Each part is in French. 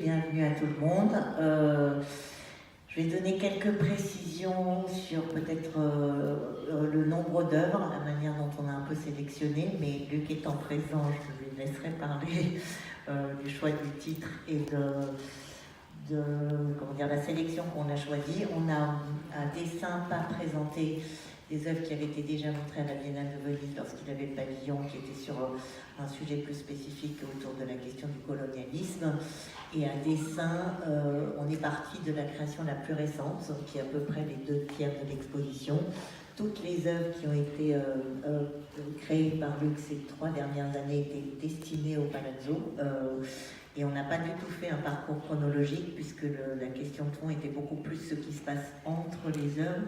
bienvenue à tout le monde. Je vais donner quelques précisions sur peut-être le nombre d'œuvres, la manière dont on a un peu sélectionné, mais Luc étant présent, je lui laisserai parler du choix du titre et de la sélection qu'on a choisie. On a un dessin pas présenté des œuvres qui avaient été déjà montrées à la Biennale de Venise lorsqu'il avait le pavillon, qui était sur un sujet plus spécifique autour de la question du colonialisme. Et un dessin, on est parti de la création la plus récente, qui est à peu près les 2/3 de l'exposition. Toutes les œuvres qui ont été créées par Luc ces 3 dernières années étaient destinées au Palazzo. Et on n'a pas du tout fait un parcours chronologique, puisque la question de fond était beaucoup plus ce qui se passe entre les œuvres,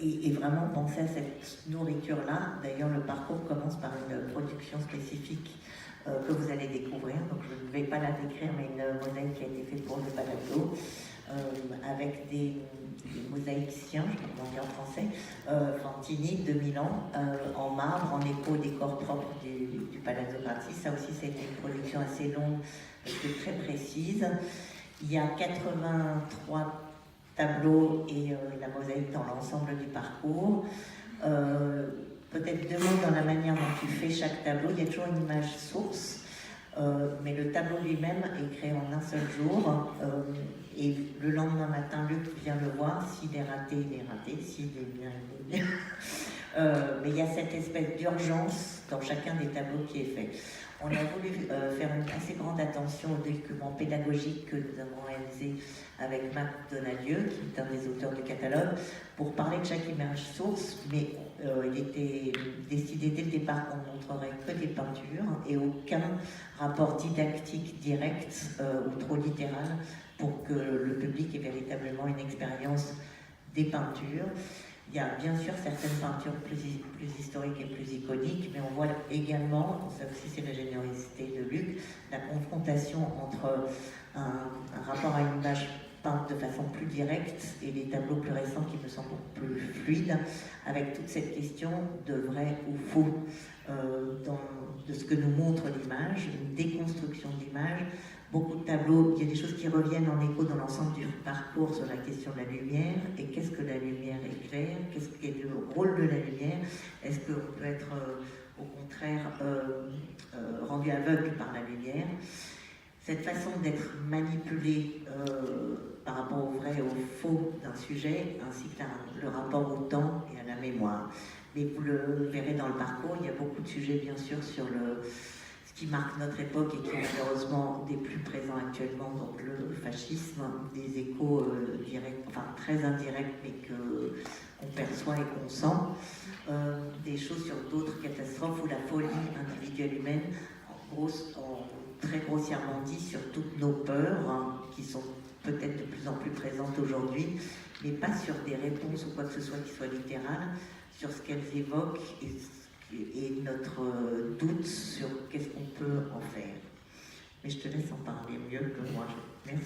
et vraiment penser à cette nourriture-là. D'ailleurs, le parcours commence par une production spécifique que vous allez découvrir, donc je ne vais pas la décrire, mais une mosaïque qui a été faite pour le Palazzo, avec des mosaïciens, je ne sais pas en français, Fantini de Milan, en marbre, en écho au décor propre du Palazzo Grassi. Ça aussi, c'était une production assez longue, parce que très précise. Il y a 83 tableaux et la mosaïque dans l'ensemble du parcours. Peut-être 2 mots dans la manière dont tu fais chaque tableau. Il y a toujours une image source, mais le tableau lui-même est créé en un seul jour. Et le lendemain matin, Luc vient le voir. S'il est raté, il est raté. S'il est bien, il est bien. Mais il y a cette espèce d'urgence dans chacun des tableaux qui est fait. On a voulu faire une assez grande attention au document pédagogique que nous avons réalisé avec Marc Donadieu, qui est un des auteurs du catalogue, pour parler de chaque image source, mais il était décidé dès le départ qu'on ne montrerait que des peintures et aucun rapport didactique direct ou trop littéral pour que le public ait véritablement une expérience des peintures. Il y a bien sûr certaines peintures plus historiques et plus iconiques, mais on voit également, ça aussi c'est la générosité de Luc, la confrontation entre un rapport à une image peinte de façon plus directe et les tableaux plus récents qui me semblent plus fluides, avec toute cette question de vrai ou faux de ce que nous montre l'image, une déconstruction de l'image. Beaucoup de tableaux, il y a des choses qui reviennent en écho dans l'ensemble du parcours sur la question de la lumière. Et qu'est-ce que la lumière éclaire? Qu'est-ce qui est le rôle de la lumière? Est-ce qu'on peut être au contraire rendu aveugle par la lumière? Cette façon d'être manipulé par rapport au vrai et au faux d'un sujet, ainsi que le rapport au temps et à la mémoire. Mais vous le verrez dans le parcours, il y a beaucoup de sujets bien sûr sur ce qui marque notre époque et qui est malheureusement des plus présents actuellement, donc le fascisme, des échos directs, enfin très indirects, mais qu'on perçoit et qu'on sent, des choses sur d'autres catastrophes ou la folie individuelle humaine, très grossièrement dit, sur toutes nos peurs, qui sont peut-être de plus en plus présentes aujourd'hui, mais pas sur des réponses ou quoi que ce soit qui soit littéral, sur ce qu'elles évoquent et notre doute sur qu'est-ce qu'on peut en faire. Mais je te laisse en parler mieux que moi. Merci.